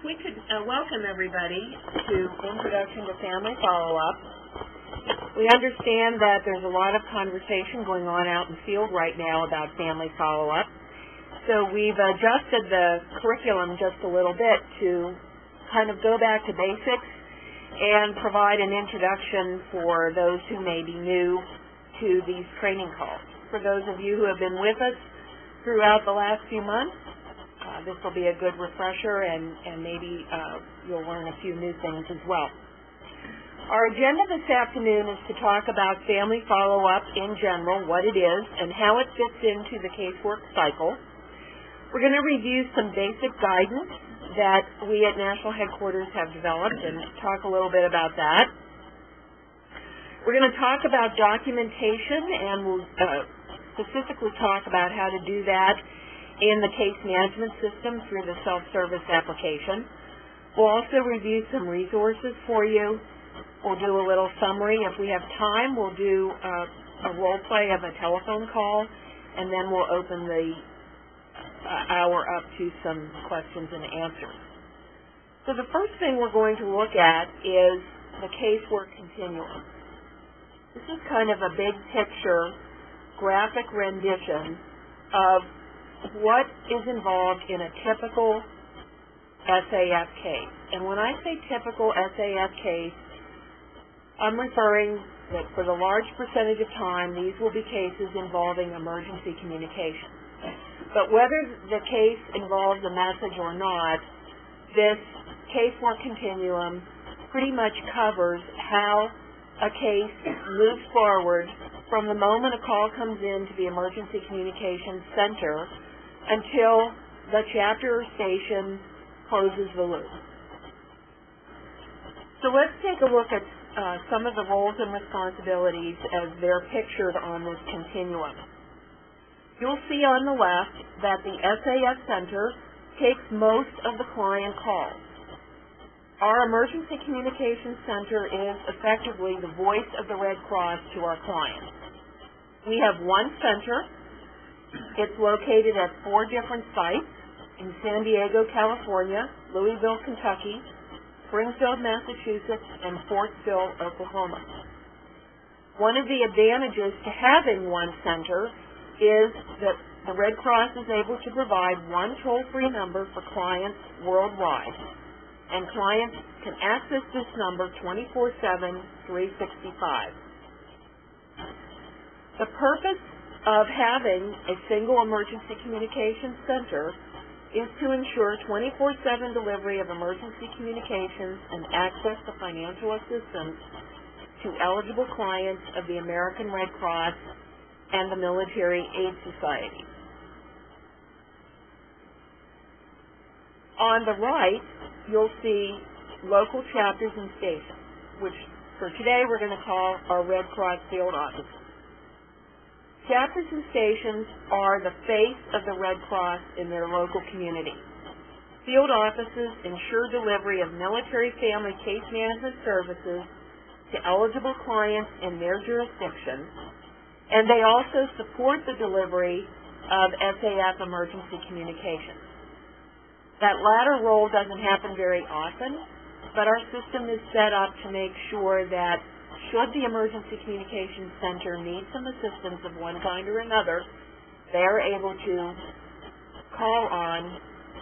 we could welcome everybody to Introduction to Family Follow-Up. We understand that there's a lot of conversation going on out in the field right now about family follow-up. So we've adjusted the curriculum just a little bit to kind of go back to basics and provide an introduction for those who may be new to these training calls. For those of you who have been with us throughout the last few months, this will be a good refresher, and maybe you'll learn a few new things as well. Our agenda this afternoon is to talk about family follow-up in general, what it is, and how it fits into the casework cycle. We're going to review some basic guidance that we at National Headquarters have developed and talk a little bit about that. We're going to talk about documentation, and we'll specifically talk about how to do that in the case management system through the self-service application. We'll also review some resources for you. We'll do a little summary. If we have time, we'll do a role play of a telephone call, and then we'll open the hour up to some questions and answers. So the first thing we're going to look at is the casework continuum. This is kind of a big picture, graphic rendition of what is involved in a typical SAF case. And when I say typical SAF case, I'm referring that for the large percentage of time, these will be cases involving emergency communication. But whether the case involves a message or not, this casework continuum pretty much covers how a case moves forward from the moment a call comes in to the Emergency Communications Center until the chapter or station closes the loop. So let's take a look at some of the roles and responsibilities as they're pictured on this continuum. You'll see on the left that the SAF Center takes most of the client calls. Our Emergency Communications Center is effectively the voice of the Red Cross to our clients. We have one center. It's located at 4 different sites in San Diego, California, Louisville, Kentucky, Springfield, Massachusetts, and Fort Sill, Oklahoma. One of the advantages to having one center is that the Red Cross is able to provide one toll-free number for clients worldwide, and clients can access this number 24/7, 365. The purpose of having a single emergency communications center is to ensure 24/7 delivery of emergency communications and access to financial assistance to eligible clients of the American Red Cross and the Military Aid Society. On the right, you'll see local chapters and stations, which for today we're going to call our Red Cross field offices. Chapters and stations are the face of the Red Cross in their local community. Field offices ensure delivery of military family case management services to eligible clients in their jurisdiction, and they also support the delivery of SAF emergency communications. That latter role doesn't happen very often, but our system is set up to make sure that should the Emergency Communications Center need some assistance of one kind or another, they are able to call on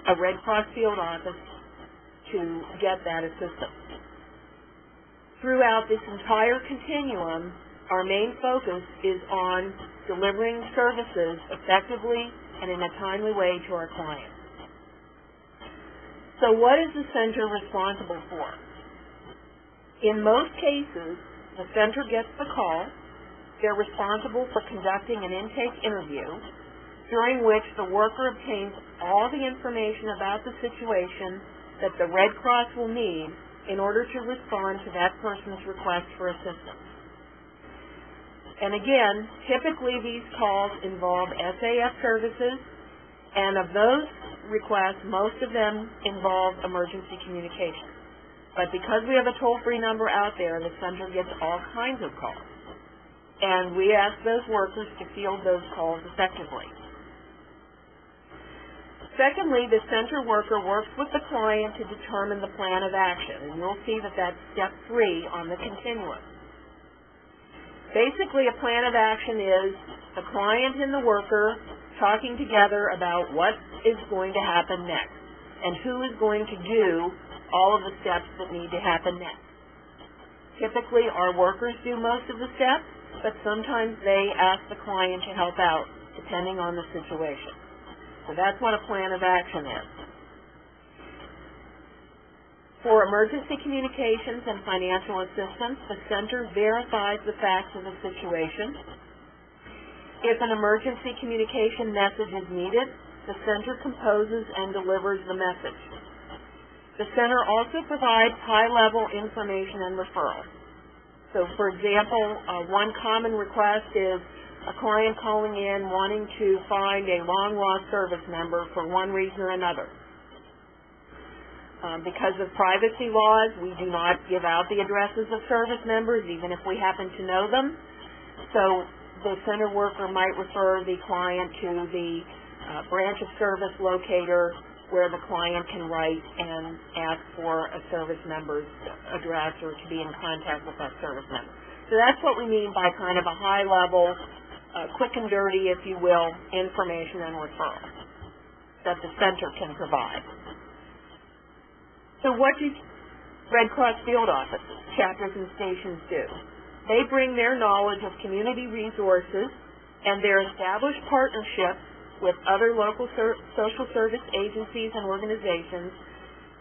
a Red Cross field office to get that assistance. Throughout this entire continuum, our main focus is on delivering services effectively and in a timely way to our clients. So what is the center responsible for? In most cases, the center gets the call. They're responsible for conducting an intake interview, during which the worker obtains all the information about the situation that the Red Cross will need in order to respond to that person's request for assistance. And again, typically these calls involve SAF services, and of those requests, most of them involve emergency communication. But because we have a toll-free number out there, the center gets all kinds of calls. And we ask those workers to field those calls effectively. Secondly, the center worker works with the client to determine the plan of action, and you'll see that that's step 3 on the continuum. Basically, a plan of action is the client and the worker talking together about what is going to happen next and who is going to do all of the steps that need to happen next. Typically, our workers do most of the steps, but sometimes they ask the client to help out, depending on the situation. So that's what a plan of action is. For emergency communications and financial assistance, the center verifies the facts of the situation. If an emergency communication message is needed, the center composes and delivers the message. The center also provides high-level information and referral. So, for example, one common request is a client calling in wanting to find a long-lost service member for one reason or another. Because of privacy laws, we do not give out the addresses of service members, even if we happen to know them. So the center worker might refer the client to the branch of service locator where the client can write and ask for a service member's address or to be in contact with that service member. So that's what we mean by kind of a high-level, quick and dirty, if you will, information and referral that the center can provide. So what do Red Cross field offices, chapters, and stations do? They bring their knowledge of community resources and their established partnerships with other local social service agencies and organizations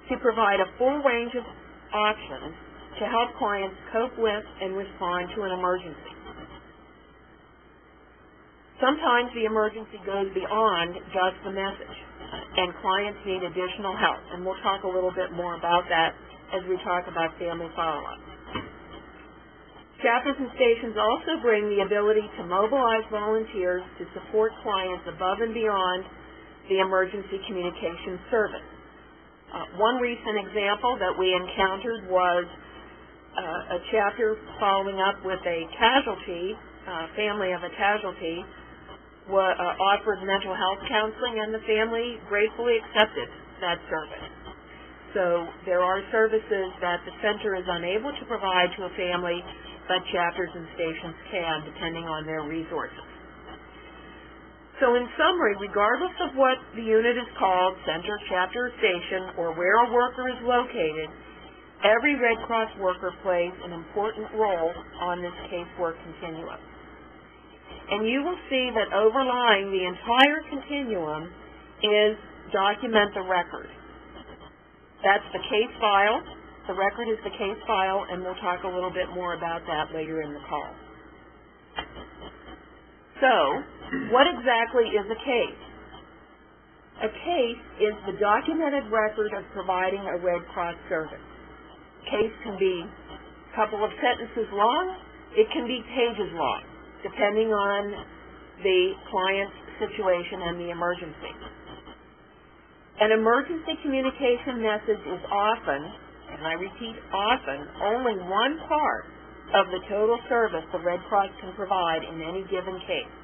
to provide a full range of options to help clients cope with and respond to an emergency. Sometimes the emergency goes beyond just the message, and clients need additional help, and we'll talk a little bit more about that as we talk about family follow-up. Chapters and stations also bring the ability to mobilize volunteers to support clients above and beyond the emergency communication service. One recent example that we encountered was a chapter following up with a casualty, family of a casualty, offered mental health counseling, and the family gratefully accepted that service. So there are services that the center is unable to provide to a family, but chapters and stations can, depending on their resources. So in summary, regardless of what the unit is called, center, chapter, or station, or where a worker is located, every Red Cross worker plays an important role on this casework continuum. And you will see that overlying the entire continuum is document the record. That's the case file. The record is the case file, and we'll talk a little bit more about that later in the call. So, what exactly is a case? A case is the documented record of providing a Red Cross service. A case can be a couple of sentences long. It can be pages long, depending on the client's situation and the emergency. An emergency communication message is often, and I repeat often, only one part of the total service the Red Cross can provide in any given case.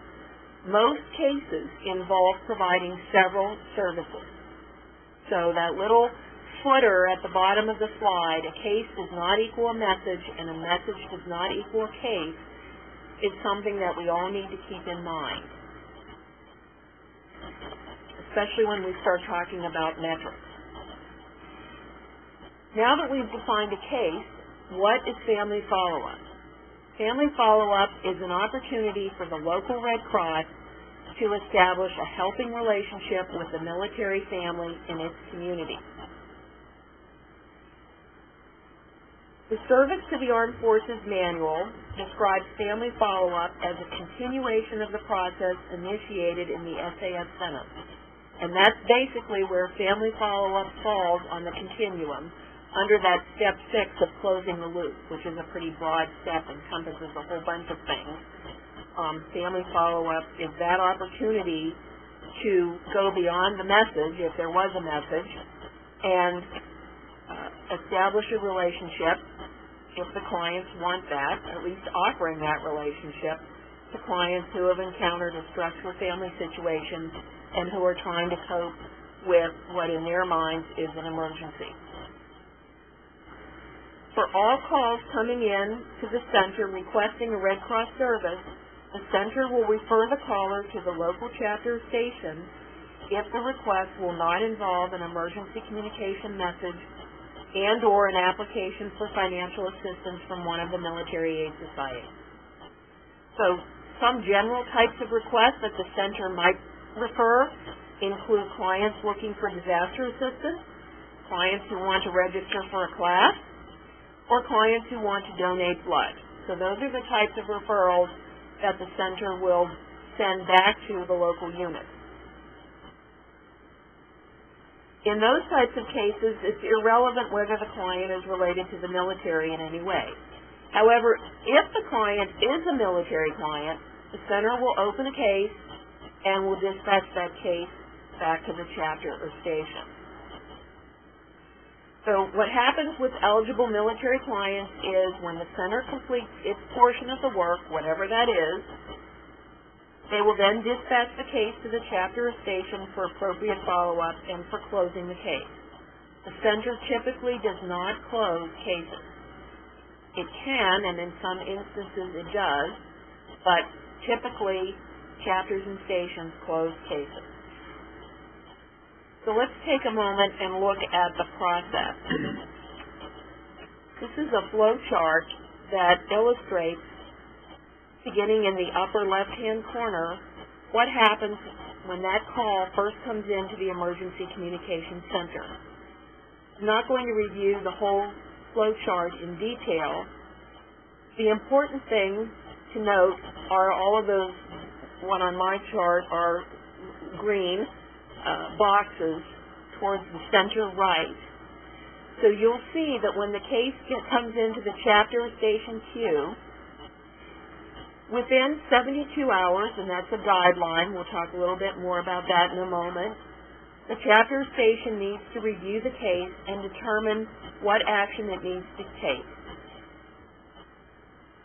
Most cases involve providing several services. So that little footer at the bottom of the slide, a case does not equal a message and a message does not equal a case, is something that we all need to keep in mind, especially when we start talking about metrics. Now that we've defined a case, what is family follow-up? Family follow-up is an opportunity for the local Red Cross to establish a helping relationship with the military family in its community. The Service to the Armed Forces Manual describes family follow-up as a continuation of the process initiated in the SAF Center. And that's basically where family follow-up falls on the continuum, under that step 6 of closing the loop, which is a pretty broad step, encompasses a whole bunch of things. Family follow-up is that opportunity to go beyond the message, if there was a message, and establish a relationship, if the clients want that, at least offering that relationship to clients who have encountered a stressful family situation and who are trying to cope with what in their minds is an emergency. For all calls coming in to the center requesting a Red Cross service, the center will refer the caller to the local chapter station if the request will not involve an emergency communication message and or an application for financial assistance from one of the military aid societies. So some general types of requests that the center might refer include clients looking for disaster assistance, clients who want to register for a class, or clients who want to donate blood. So those are the types of referrals that the center will send back to the local unit. In those types of cases, it's irrelevant whether the client is related to the military in any way. However, if the client is a military client, the center will open a case and will dispatch that case back to the chapter or station. So what happens with eligible military clients is when the center completes its portion of the work, whatever that is, they will then dispatch the case to the chapter or station for appropriate follow-up and for closing the case. The center typically does not close cases. It can, and in some instances it does, but typically chapters and stations close cases. So let's take a moment and look at the process. This is a flow chart that illustrates, beginning in the upper left-hand corner, what happens when that call first comes into the Emergency Communications Center. I'm not going to review the whole flow chart in detail. The important thing to note are all of those, one on my chart, are green boxes towards the center right. So you'll see that when the case comes into the chapter or station queue, within 72 hours, and that's a guideline, we'll talk a little bit more about that in a moment, the chapter or station needs to review the case and determine what action it needs to take.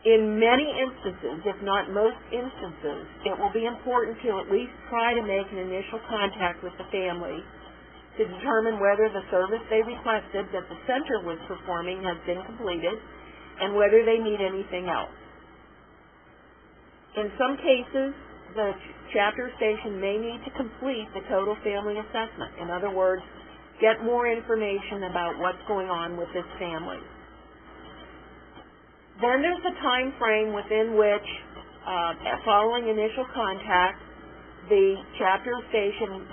In many instances, if not most instances, it will be important to at least try to make an initial contact with the family to determine whether the service they requested that the center was performing has been completed and whether they need anything else. In some cases, the chapter station may need to complete the total family assessment. In other words, get more information about what's going on with this family. Then there's a time frame within which, following initial contact, the chapter station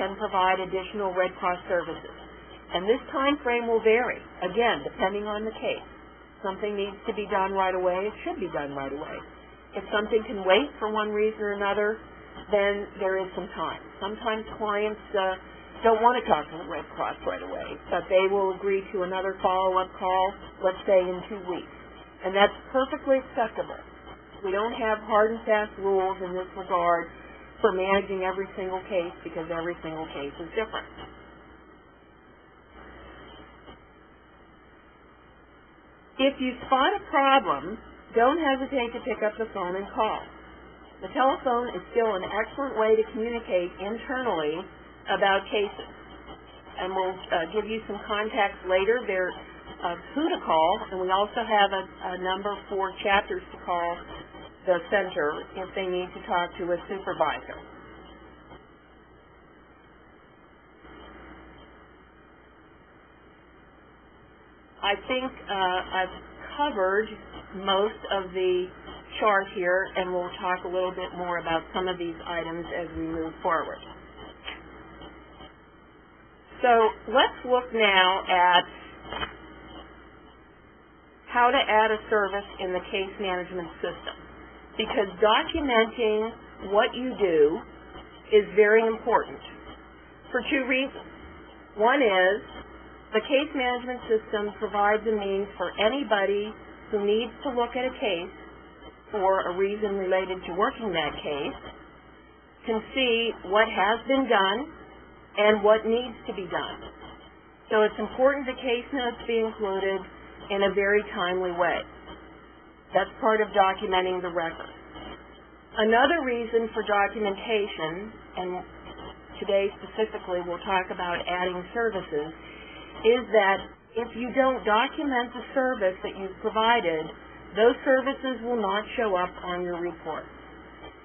can provide additional Red Cross services. And this time frame will vary, again, depending on the case. Something needs to be done right away, it should be done right away. If something can wait for one reason or another, then there is some time. Sometimes clients don't want to talk to the Red Cross right away, but they will agree to another follow-up call, let's say in 2 weeks. And that's perfectly acceptable. We don't have hard and fast rules in this regard for managing every single case because every single case is different. If you spot a problem, don't hesitate to pick up the phone and call. The telephone is still an excellent way to communicate internally about cases. And we'll give you some contacts later there of who to call, and we also have a number for chapters to call the center if they need to talk to a supervisor. I think I've covered most of the chart here, and we'll talk a little bit more about some of these items as we move forward. So let's look now at how to add a service in the case management system, because documenting what you do is very important for two reasons. One is the case management system provides a means for anybody who needs to look at a case for a reason related to working that case can see what has been done and what needs to be done. So it's important the case notes be included in a very timely way. That's part of documenting the record. Another reason for documentation and today specifically we'll talk about adding services, is that if you don't document the service that you've provided, those services will not show up on your report.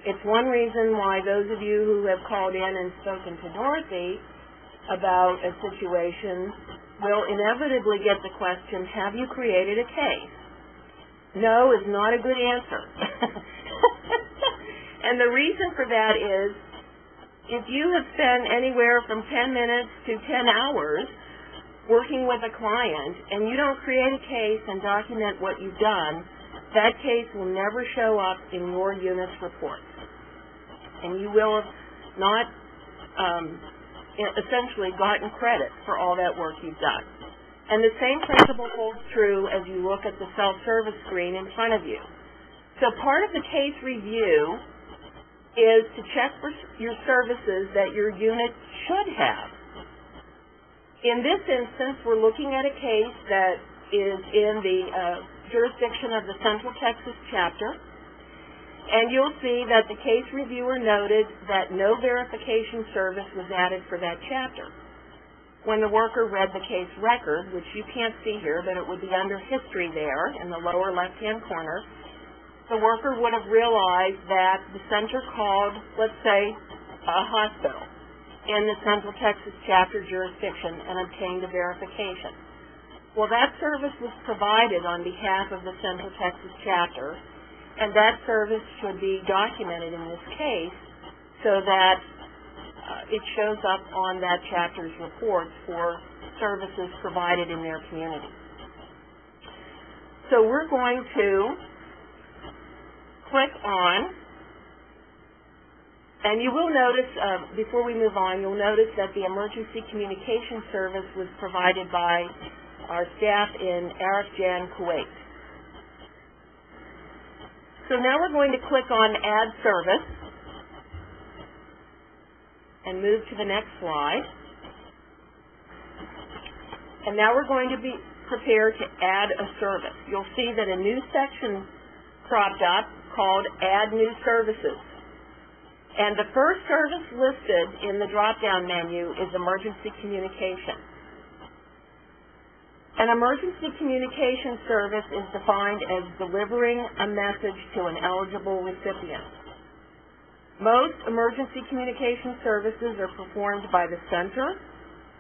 It's one reason why those of you who have called in and spoken to Dorothy about a situation will inevitably get the question, have you created a case? No is not a good answer. And the reason for that is, if you have spent anywhere from 10 minutes to 10 hours working with a client and you don't create a case and document what you've done, that case will never show up in your unit's reports. And you will have not essentially gotten credit for all that work you've done. And the same principle holds true as you look at the self-service screen in front of you. So part of the case review is to check for your services that your unit should have. In this instance, we're looking at a case that is in the jurisdiction of the Central Texas chapter, and you'll see that the case reviewer noted that no verification service was added for that chapter. When the worker read the case record, which you can't see here, but it would be under history there in the lower left-hand corner, the worker would have realized that the center called, let's say, a hospital in the Central Texas chapter jurisdiction and obtained a verification. Well, that service was provided on behalf of the Central Texas chapter, and that service should be documented in this case so that it shows up on that chapter's reports for services provided in their community. So we're going to click on, and you will notice, before we move on, you'll notice that the emergency communication service was provided by our staff in Arifjan, Kuwait. So now we're going to click on Add Service and move to the next slide. And now we're going to be prepared to add a service. You'll see that a new section cropped up called Add New Services. And the first service listed in the drop-down menu is Emergency Communication. An emergency communication service is defined as delivering a message to an eligible recipient. Most emergency communication services are performed by the center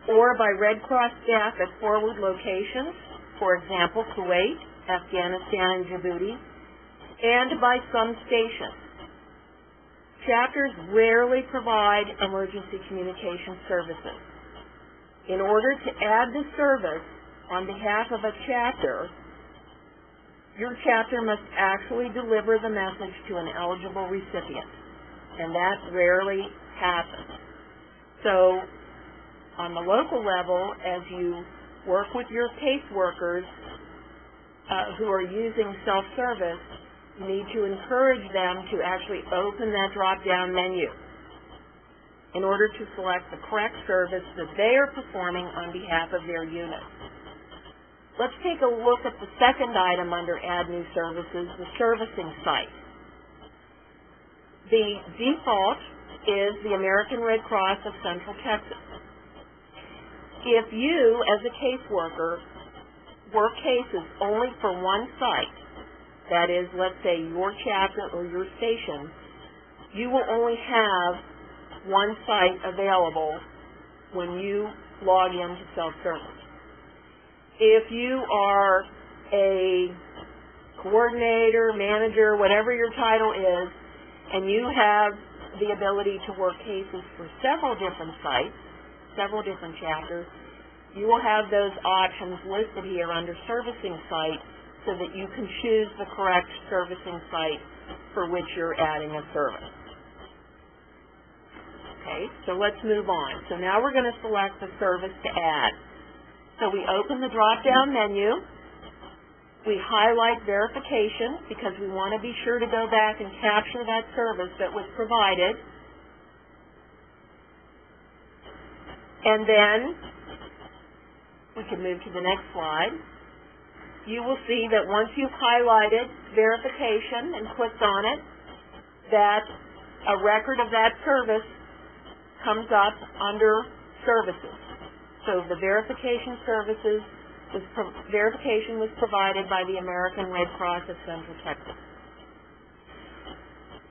or by Red Cross staff at forward locations, for example, Kuwait, Afghanistan, and Djibouti, and by some stations. Chapters rarely provide emergency communication services. In order to add the service on behalf of a chapter, your chapter must actually deliver the message to an eligible recipient, and that rarely happens. So, on the local level, as you work with your caseworkers who are using self-service, you need to encourage them to actually open that drop-down menu in order to select the correct service that they are performing on behalf of their unit. Let's take a look at the second item under Add New Services, the servicing site. The default is the American Red Cross of Central Texas. If you, as a caseworker, work cases only for one site, that is, let's say your chapter or your station, you will only have one site available when you log into self-service. If you are a coordinator, manager, whatever your title is, and you have the ability to work cases for several different sites, several different chapters, you will have those options listed here under Servicing Site so that you can choose the correct servicing site for which you're adding a service. Okay, so let's move on. So now we're going to select the service to add. So we open the drop-down menu. We highlight verification because we want to be sure to go back and capture that service that was provided. And then we can move to the next slide. You will see that once you've highlighted verification and clicked on it, that a record of that service comes up under services. So the verification services verification was provided by the American Red Cross of Central Texas.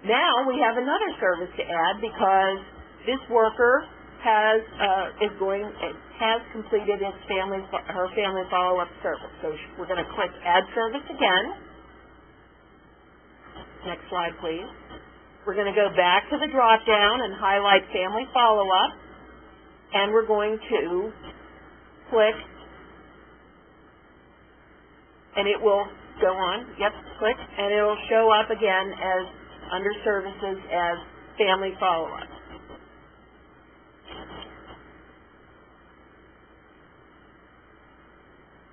Now we have another service to add because this worker has completed her family follow-up service. So we're going to click Add Service again. Next slide, please. We're going to go back to the drop-down and highlight Family Follow-up, and we're going to click, and it will go on. Yep, click, and it will show up again as under Services as Family Follow-up.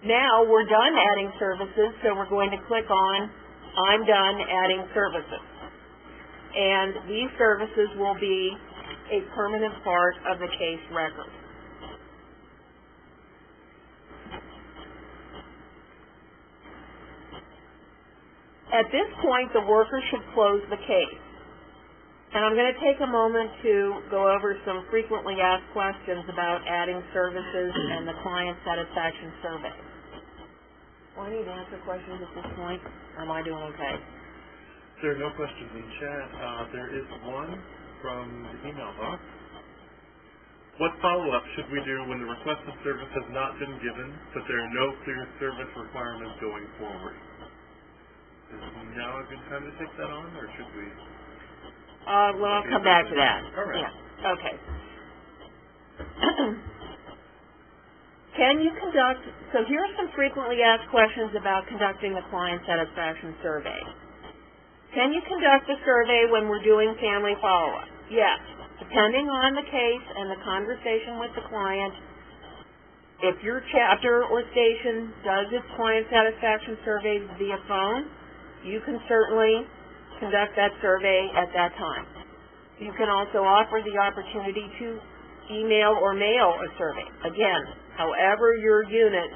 Now we're done adding services, so we're going to click on I'm done adding services. And these services will be a permanent part of the case record. At this point, the worker should close the case. And I'm going to take a moment to go over some frequently asked questions about adding services and the client satisfaction survey. Do I need to answer questions at this point, or am I doing okay? There are no questions in chat. There is one from the email box. What follow-up should we do when the requested service has not been given, but there are no clear service requirements going forward? Is now a good time to take that on, or should we? Well, I'll come back to that. All right. Yeah. Okay. Can you conduct, so here are some frequently asked questions about conducting the client satisfaction survey. Can you conduct a survey when we're doing family follow-up? Yes. Depending on the case and the conversation with the client, if your chapter or station does its client satisfaction surveys via phone, you can certainly conduct that survey at that time. You can also offer the opportunity to email or mail a survey. Again, however your unit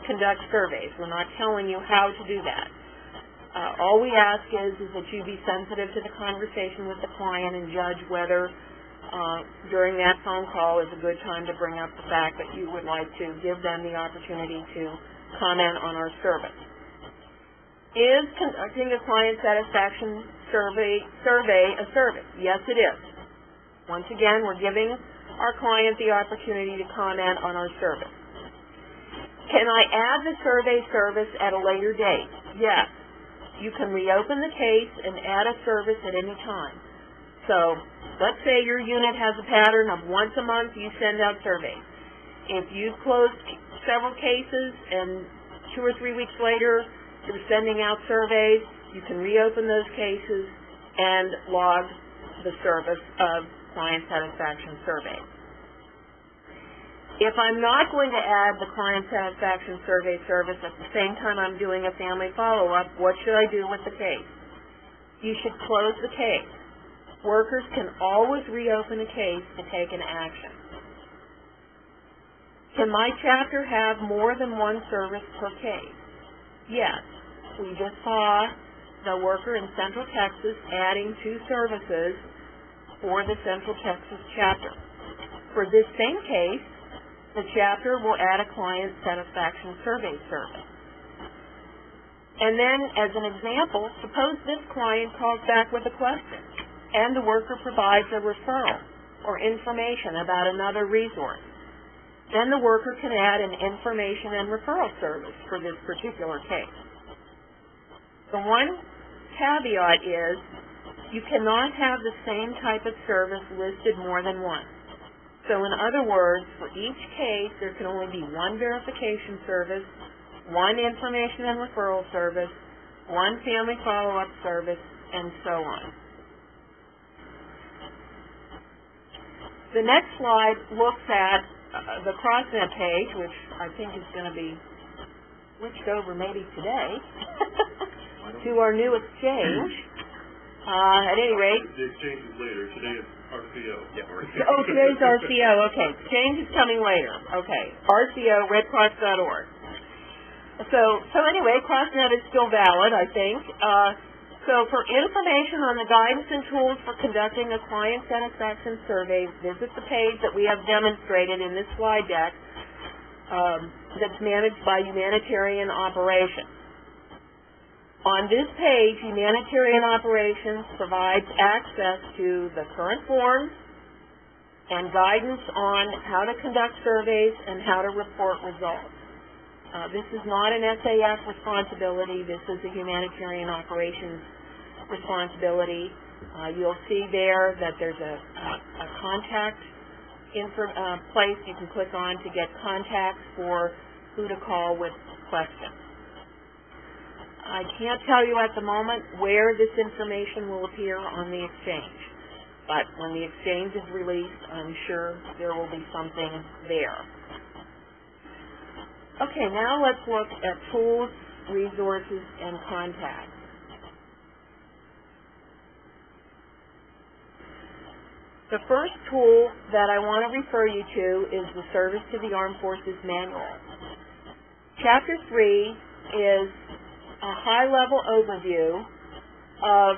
conducts surveys. We're not telling you how to do that. All we ask is that you be sensitive to the conversation with the client and judge whether during that phone call is a good time to bring up the fact that you would like to give them the opportunity to comment on our service. Is conducting a client satisfaction survey a service? Yes, it is. Once again, we're giving our client the opportunity to comment on our service. Can I add the survey service at a later date? Yes. You can reopen the case and add a service at any time. So, let's say your unit has a pattern of once a month you send out surveys. If you've closed several cases and 2 or 3 weeks later you're sending out surveys, you can reopen those cases and log the service of client satisfaction survey. If I'm not going to add the client satisfaction survey service at the same time I'm doing a family follow-up, what should I do with the case? You should close the case. Workers can always reopen a case to take an action. Can my chapter have more than one service per case? Yes. We just saw the worker in Central Texas adding 2 services for the Central Texas chapter. For this same case, the chapter will add a client satisfaction survey service. And then, as an example, suppose this client calls back with a question, and the worker provides a referral or information about another resource. Then the worker can add an information and referral service for this particular case. The one caveat is you cannot have the same type of service listed more than once. So in other words, for each case, there can only be one verification service, one information and referral service, one family follow-up service, and so on. The next slide looks at the CrossNet page, which I think is going to be switched over maybe today to our new exchange. At any rate, the exchange is later. Today is RCO. Yeah, oh, today's RCO. Okay, exchange is coming later. Okay, RCO, redcross.org. So anyway, CrossNet is still valid, I think. So for information on the guidance and tools for conducting a client satisfaction survey, visit the page that we have demonstrated in this slide deck that's managed by Humanitarian Operations. On this page, Humanitarian Operations provides access to the current forms and guidance on how to conduct surveys and how to report results. This is not an SAF responsibility. This is a Humanitarian Operations responsibility. You'll see there that there's a contact place you can click on to get contacts for who to call with questions. I can't tell you at the moment where this information will appear on the exchange, but when the exchange is released, I'm sure there will be something there. Okay, now let's look at tools, resources, and contacts. The first tool that I want to refer you to is the Service to the Armed Forces Manual. Chapter 3 is a high-level overview of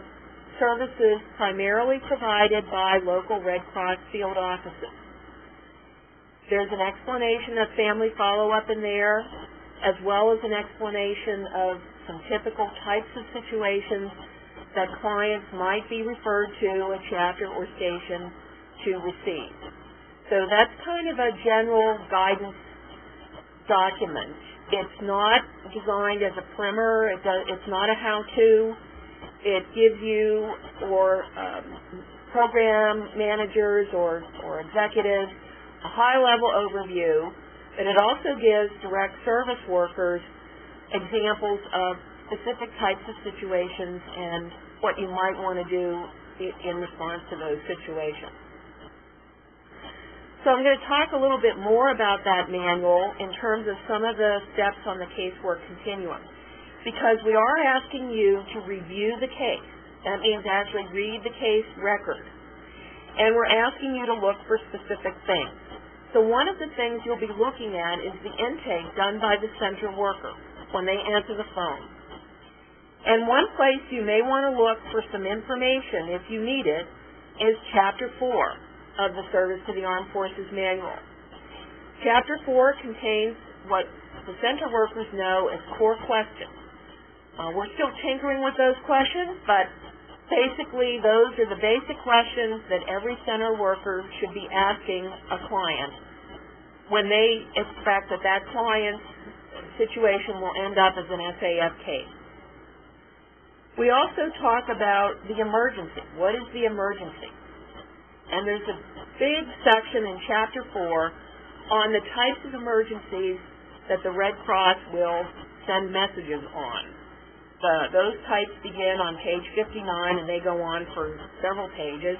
services primarily provided by local Red Cross field offices. There's an explanation of family follow-up in there, as well as an explanation of some typical types of situations that clients might be referred to a chapter or station to receive. So that's kind of a general guidance document. It's not designed as a primer. It's not a how-to. It gives you or program managers or executives a high-level overview, but it also gives direct service workers examples of specific types of situations and what you might want to do in response to those situations. So I'm going to talk a little bit more about that manual in terms of some of the steps on the casework continuum, because we are asking you to review the case. That means actually read the case record. And we're asking you to look for specific things. So one of the things you'll be looking at is the intake done by the center worker when they answer the phone. And one place you may want to look for some information, if you need it, is Chapter 4 of the Service to the Armed Forces Manual. Chapter 4 contains what the center workers know as core questions. We're still tinkering with those questions, but basically those are the basic questions that every center worker should be asking a client when they expect that that client's situation will end up as an SAF case. We also talk about the emergency. What is the emergency? And there's a big section in Chapter 4 on the types of emergencies that the Red Cross will send messages on. Those types begin on page 59 and they go on for several pages.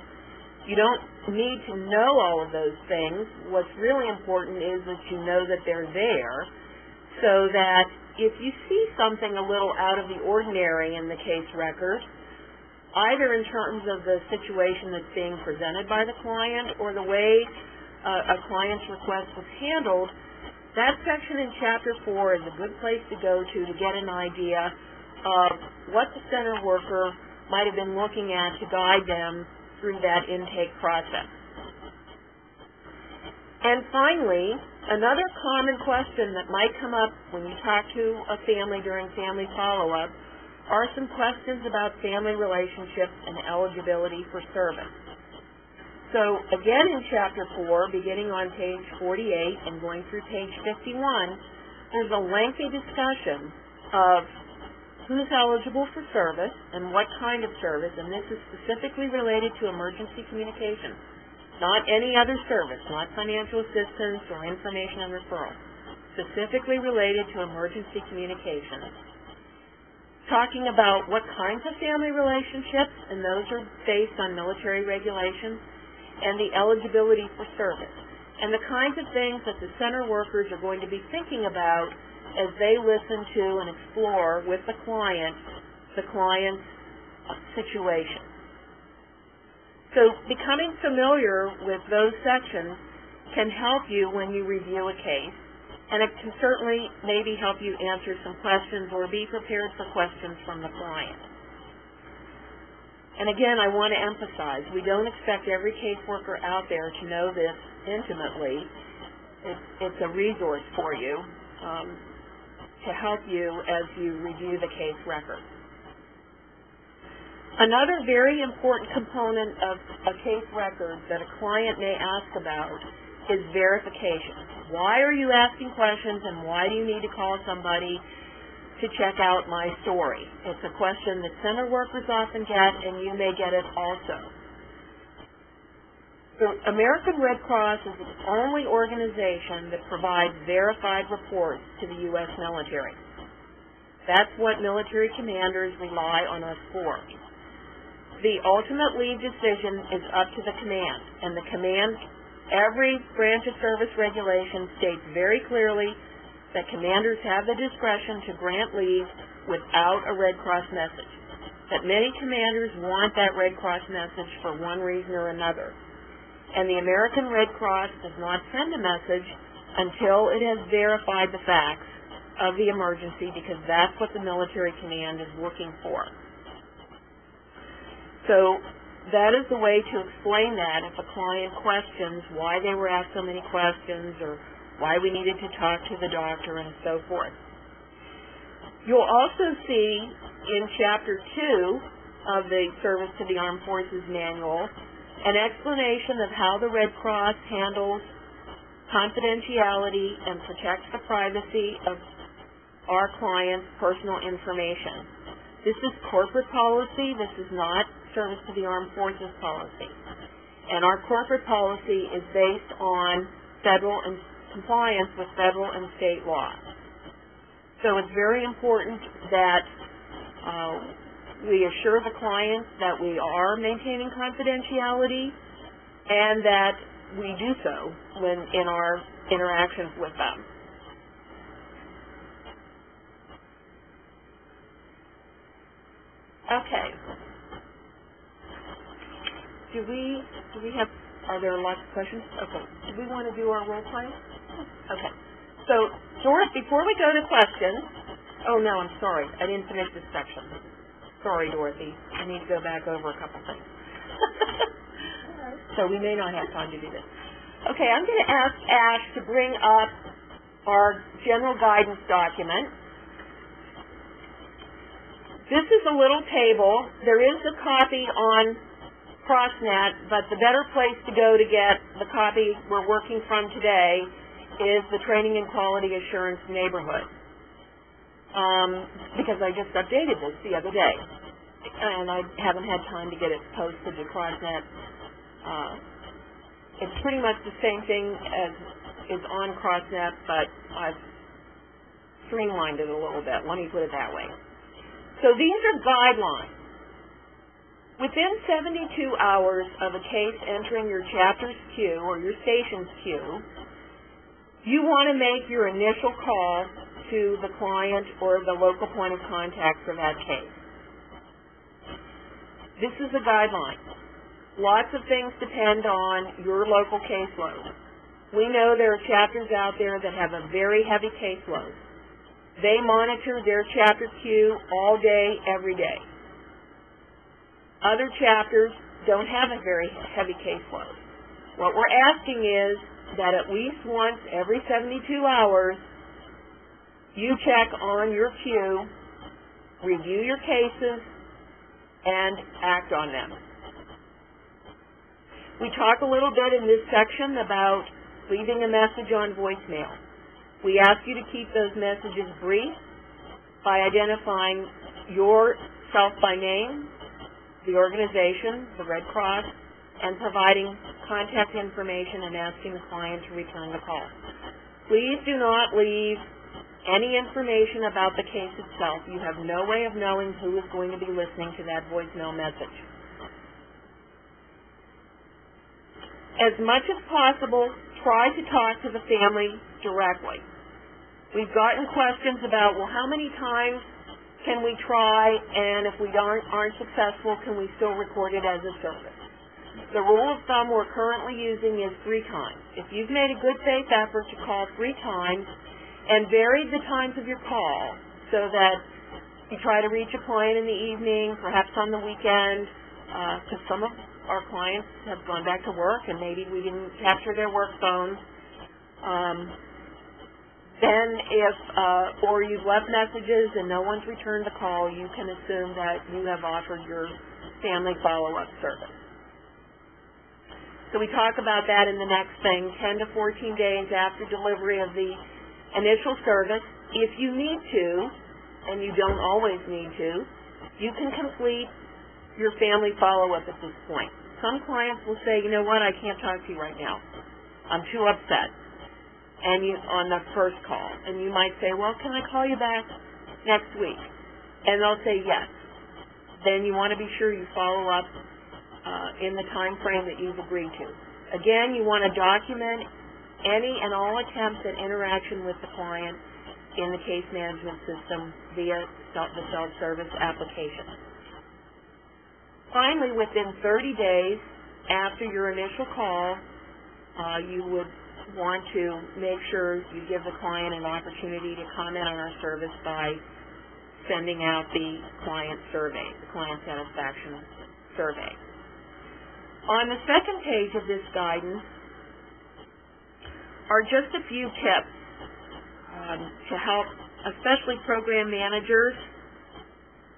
You don't need to know all of those things. What's really important is that you know that they're there, so that if you see something a little out of the ordinary in the case record, either in terms of the situation that's being presented by the client or the way a client's request was handled, that section in Chapter 4 is a good place to go to get an idea of what the center worker might have been looking at to guide them through that intake process. And finally, another common question that might come up when you talk to a family during family follow-up are some questions about family relationships and eligibility for service. So again in Chapter 4, beginning on page 48 and going through page 51, there's a lengthy discussion of who's eligible for service and what kind of service, and this is specifically related to emergency communications, not any other service, not financial assistance or information and referral, specifically related to emergency communications. Talking about what kinds of family relationships, and those are based on military regulations, and the eligibility for service, and the kinds of things that the center workers are going to be thinking about as they listen to and explore with the client's situation. So becoming familiar with those sections can help you when you review a case, and it can certainly maybe help you answer some questions or be prepared for questions from the client. And again, I want to emphasize, we don't expect every caseworker out there to know this intimately. It's a resource for you to help you as you review the case record. Another very important component of a case record that a client may ask about is verification. Why are you asking questions, and why do you need to call somebody to check out my story? It's a question that center workers often get, and you may get it also. The American Red Cross is the only organization that provides verified reports to the U.S. military. That's what military commanders rely on us for. The ultimate lead decision is up to the command, and the command, every branch of service regulation states very clearly that commanders have the discretion to grant leave without a Red Cross message. That many commanders want that Red Cross message for one reason or another. And the American Red Cross does not send a message until it has verified the facts of the emergency, because that's what the military command is looking for. So that is the way to explain that if a client questions why they were asked so many questions or why we needed to talk to the doctor and so forth. You'll also see in Chapter 2 of the Service to the Armed Forces Manual an explanation of how the Red Cross handles confidentiality and protects the privacy of our clients' personal information. This is corporate policy. This is not Service to the Armed Forces policy. And our corporate policy is based on federal and compliance with federal and state law. So it's very important that we assure the clients that we are maintaining confidentiality and that we do so when in our interactions with them. Okay. Are there lots of questions? Okay. Do we want to do our role play? Okay. So, Doris, before we go to questions, oh no, I'm sorry. I didn't finish this section. Sorry, Dorothy. I need to go back over a couple things. So we may not have time to do this. Okay, I'm going to ask Ash to bring up our general guidance document. This is a little table. There is a copy on CrossNet, but the better place to go to get the copy we're working from today is the Training and Quality Assurance Neighborhood, because I just updated this the other day, and I haven't had time to get it posted to CrossNet. It's pretty much the same thing as is on CrossNet, but I've streamlined it a little bit. Let me put it that way. So these are guidelines. Within 72 hours of a case entering your chapter's queue or your station's queue, you want to make your initial call to the client or the local point of contact for that case. This is a guideline. Lots of things depend on your local caseload. We know there are chapters out there that have a very heavy caseload. They monitor their chapter queue all day, every day. Other chapters don't have a very heavy caseload. What we're asking is that at least once every 72 hours, you check on your queue, review your cases, and act on them. We talk a little bit in this section about leaving a message on voicemail. We ask you to keep those messages brief by identifying yourself by name, the organization, the Red Cross, and providing contact information and asking the client to return the call. Please do not leave any information about the case itself. You have no way of knowing who is going to be listening to that voicemail message. As much as possible, try to talk to the family directly. We've gotten questions about, well, how many times can we try, and if we aren't successful, can we still record it as a service? The rule of thumb we're currently using is 3 times. If you've made a good faith effort to call 3 times and varied the times of your call so that you try to reach a client in the evening, perhaps on the weekend, because some of our clients have gone back to work and maybe we didn't capture their work phones. Then or you've left messages and no one's returned the call, you can assume that you have offered your family follow-up service. So we talk about that in the next thing, 10 to 14 days after delivery of the initial service. If you need to, and you don't always need to, you can complete your family follow-up at this point. Some clients will say, you know what, I can't talk to you right now. I'm too upset. And on the first call. And you might say, well, can I call you back next week? And they'll say yes. Then you want to be sure you follow up in the time frame that you've agreed to. Again, you want to document any and all attempts at interaction with the client in the case management system via the self-service application. Finally, within 30 days after your initial call, you would want to make sure you give the client an opportunity to comment on our service by sending out the client survey, the client satisfaction survey. On the second page of this guidance are just a few tips to help, especially program managers,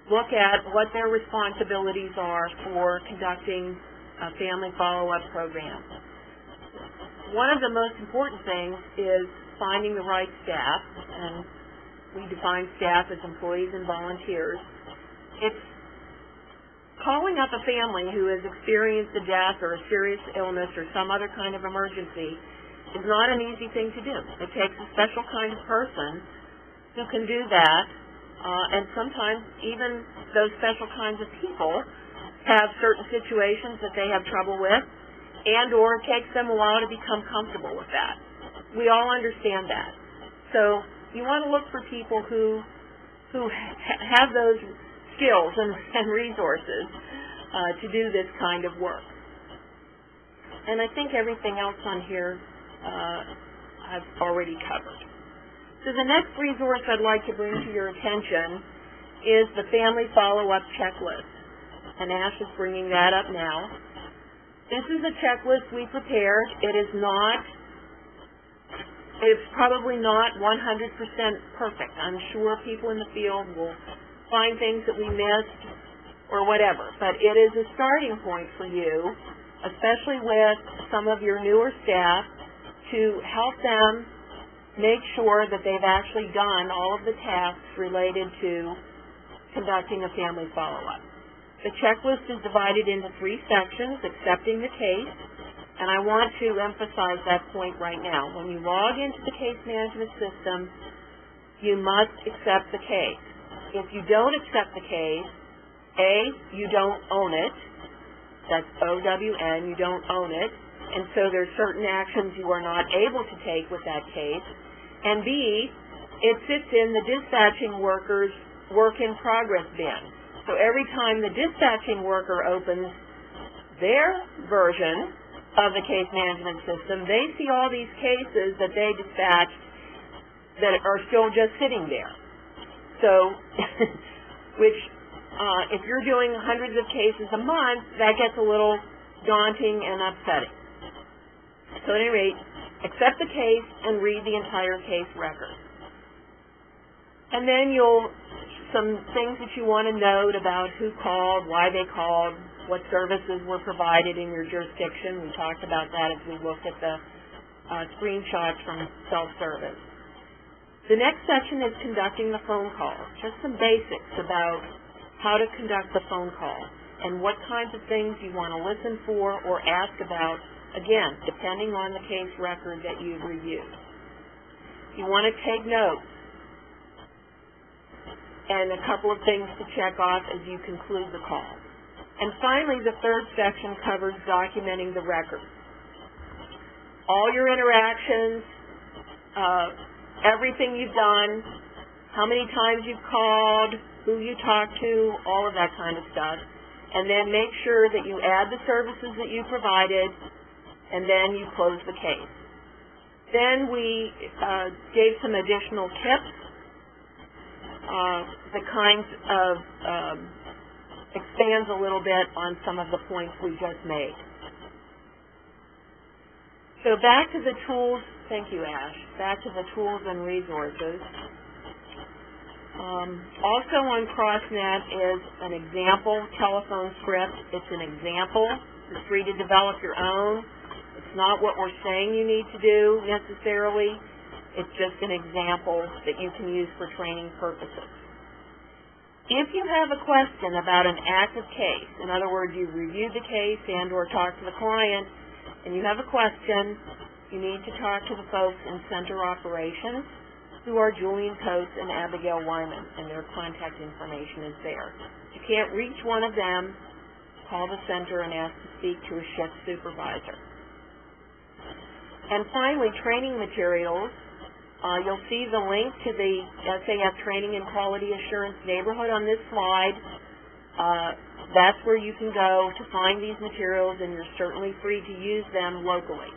look at what their responsibilities are for conducting a family follow-up program. One of the most important things is finding the right staff, and we define staff as employees and volunteers. It's calling up a family who has experienced a death or a serious illness or some other kind of emergency is not an easy thing to do. It takes a special kind of person who can do that, and sometimes even those special kinds of people have certain situations that they have trouble with, and or it takes them a while to become comfortable with that. We all understand that. So you want to look for people who have those skills and resources to do this kind of work. And I think everything else on here I've already covered. So the next resource I'd like to bring to your attention is the Family Follow-Up Checklist. And Ash is bringing that up now. This is a checklist we prepared. It's probably not 100% perfect. I'm sure people in the field will find things that we missed or whatever. But it is a starting point for you, especially with some of your newer staff, to help them make sure that they've actually done all of the tasks related to conducting a family follow-up. The checklist is divided into 3 sections: accepting the case, and I want to emphasize that point right now. When you log into the case management system, you must accept the case. If you don't accept the case, A, you don't own it. That's O-W-N, you don't own it. And so there's certain actions you are not able to take with that case. And B, it sits in the dispatching worker's work-in-progress bin. So every time the dispatching worker opens their version of the case management system, they see all these cases that they dispatched that are still just sitting there. So, which, if you're doing hundreds of cases a month, that gets a little daunting and upsetting. So at any rate, accept the case and read the entire case record. And then some things that you want to note about who called, why they called, what services were provided in your jurisdiction. We talked about that as we looked at the screenshots from self-service. The next section is conducting the phone call. Just some basics about how to conduct the phone call and what kinds of things you want to listen for or ask about, again, depending on the case record that you've reviewed. You want to take notes and a couple of things to check off as you conclude the call. And finally, the third section covers documenting the record. All your interactions, everything you've done, how many times you've called, who you talked to, all of that kind of stuff. And then make sure that you add the services that you provided, and then you close the case. Then we gave some additional tips, the kinds of expands a little bit on some of the points we just made. So back to the tools, thank you, Ash, back to the tools and resources. Also on CrossNet is an example telephone script. It's an example. You're free to develop your own. It's not what we're saying you need to do necessarily. It's just an example that you can use for training purposes. If you have a question about an active case, in other words, you've reviewed the case and or talked to the client, and you have a question, you need to talk to the folks in Center Operations, who are Julian Coates and Abigail Wyman, and their contact information is there. If you can't reach one of them, call the center and ask to speak to a shift supervisor. And finally, training materials. You'll see the link to the SAF Training and Quality Assurance Neighborhood on this slide. That's where you can go to find these materials, and you're certainly free to use them locally.